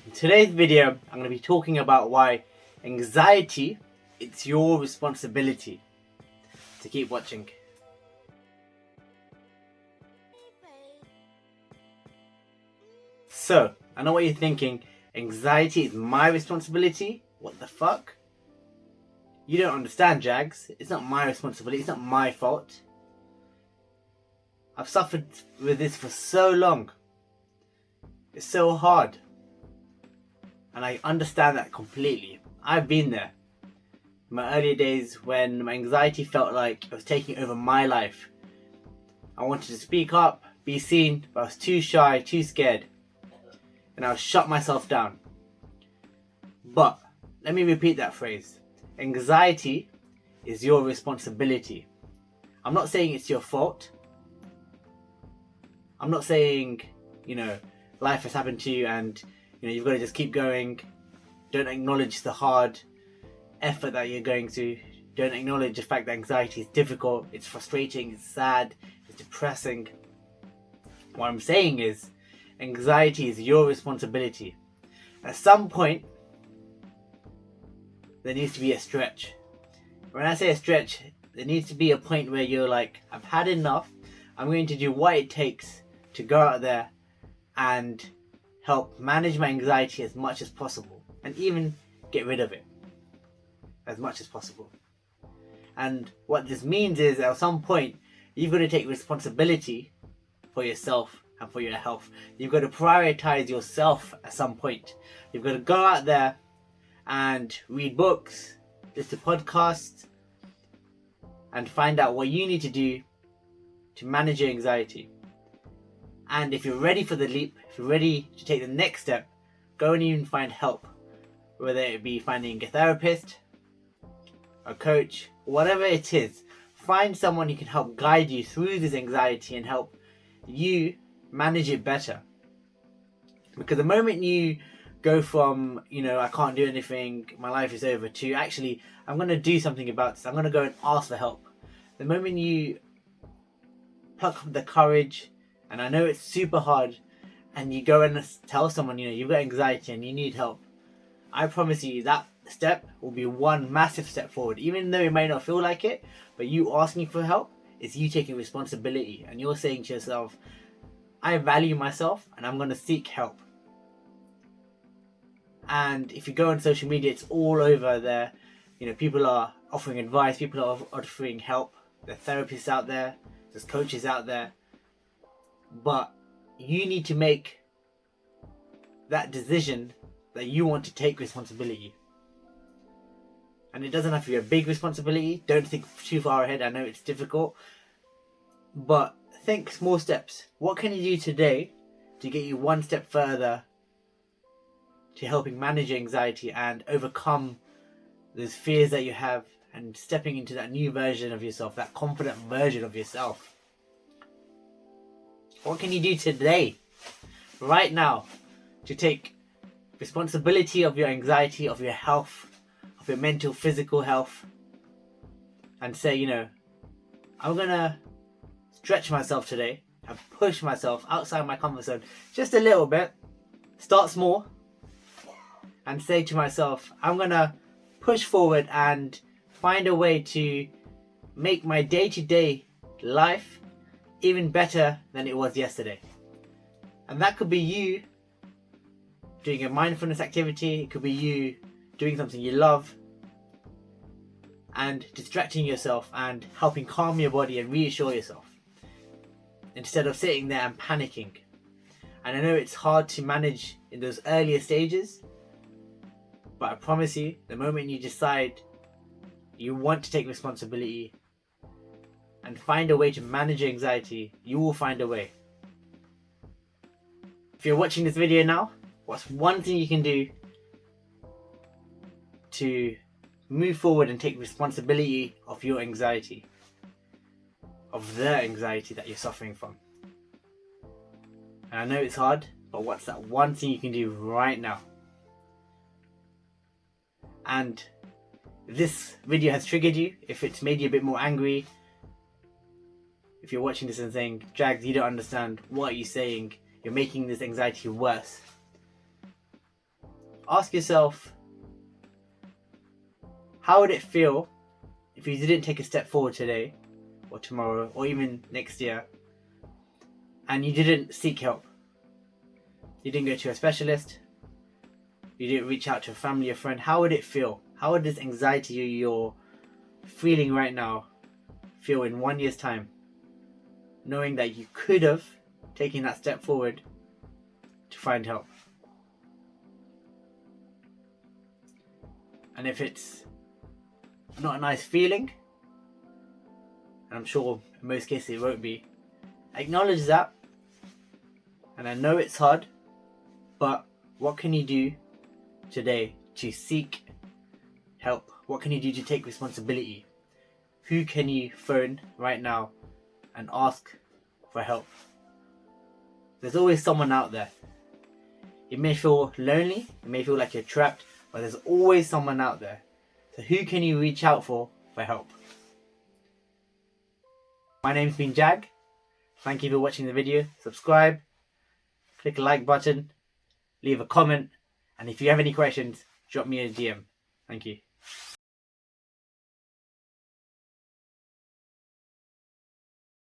In today's video, I'm going to be talking about why anxiety, it's your responsibility. So keep watching. So, I know what you're thinking, anxiety is my responsibility? What the fuck? You don't understand, Jags. It's not my responsibility, it's not my fault. I've suffered with this for so long. It's so hard. And I understand that completely. I've been there. In my early days when my anxiety felt like it was taking over my life. I wanted to speak up, be seen, but I was too shy, too scared. And I would shut myself down. But, let me repeat that phrase. Anxiety is your responsibility. I'm not saying it's your fault. I'm not saying, life has happened to you and you've got to just keep going. Don't acknowledge the hard effort that you're going through. Don't acknowledge the fact that anxiety is difficult, it's frustrating, it's sad, it's depressing. What I'm saying is, anxiety is your responsibility. At some point, there needs to be a stretch. When I say a stretch, there needs to be a point where you're like, I've had enough. I'm going to do what it takes to go out there and help manage my anxiety as much as possible, and even get rid of it as much as possible. And what this means is, at some point, you've got to take responsibility for yourself and for your health. You've got to prioritize yourself at some point. You've got to go out there and read books, listen to podcasts, and find out what you need to do to manage your anxiety. And if you're ready for the leap, if you're ready to take the next step, go and even find help. Whether it be finding a therapist, a coach, whatever it is, find someone who can help guide you through this anxiety and help you manage it better. Because the moment you go from, I can't do anything, my life is over, to actually, I'm going to do something about this, I'm going to go and ask for help. The moment you pluck up the courage, and I know it's super hard, and you go and tell someone, you've got anxiety and you need help, I promise you that step will be one massive step forward. Even though it may not feel like it, but you asking for help is you taking responsibility, and you're saying to yourself, I value myself and I'm going to seek help. And if you go on social media, it's all over there. People are offering advice, people are offering help. There are therapists out there, there's coaches out there. But you need to make that decision that you want to take responsibility. And it doesn't have to be a big responsibility. Don't think too far ahead. I know it's difficult. But think small steps. What can you do today to get you one step further to helping manage your anxiety and overcome those fears that you have and stepping into that new version of yourself, that confident version of yourself? What can you do today, right now, to take responsibility of your anxiety, of your health, of your mental, physical health, and say, I'm going to stretch myself today and push myself outside my comfort zone just a little bit, start small, and say to myself, I'm going to push forward and find a way to make my day-to-day life even better than it was yesterday. And that could be you doing a mindfulness activity, it could be you doing something you love and distracting yourself and helping calm your body and reassure yourself instead of sitting there and panicking. And I know it's hard to manage in those earlier stages, but I promise you, the moment you decide you want to take responsibility and find a way to manage your anxiety, you will find a way. If you're watching this video now, what's one thing you can do to move forward and take responsibility of your anxiety, of the anxiety that you're suffering from? And I know it's hard, but what's that one thing you can do right now? And if this video has triggered you, if it's made you a bit more angry, if you're watching this and saying, Jags, you don't understand, what are you saying? You're making this anxiety worse. ask yourself, how would it feel if you didn't take a step forward today or tomorrow or even next year and you didn't seek help? You didn't go to a specialist, you didn't reach out to a family or friend. How would it feel? How would this anxiety you're feeling right now feel in 1 year's time, knowing that you could have taken that step forward to find help? And if it's not a nice feeling, and I'm sure in most cases it won't be, acknowledge that. And I know it's hard, but what can you do today to seek help? What can you do to take responsibility? Who can you phone right now and ask for help? There's always someone out there. It may feel lonely, it may feel like you're trapped, but there's always someone out there. So who can you reach out for help? My name's been Jag. Thank you for watching the video. Subscribe, click the like button, leave a comment, and if you have any questions, drop me a DM. Thank you.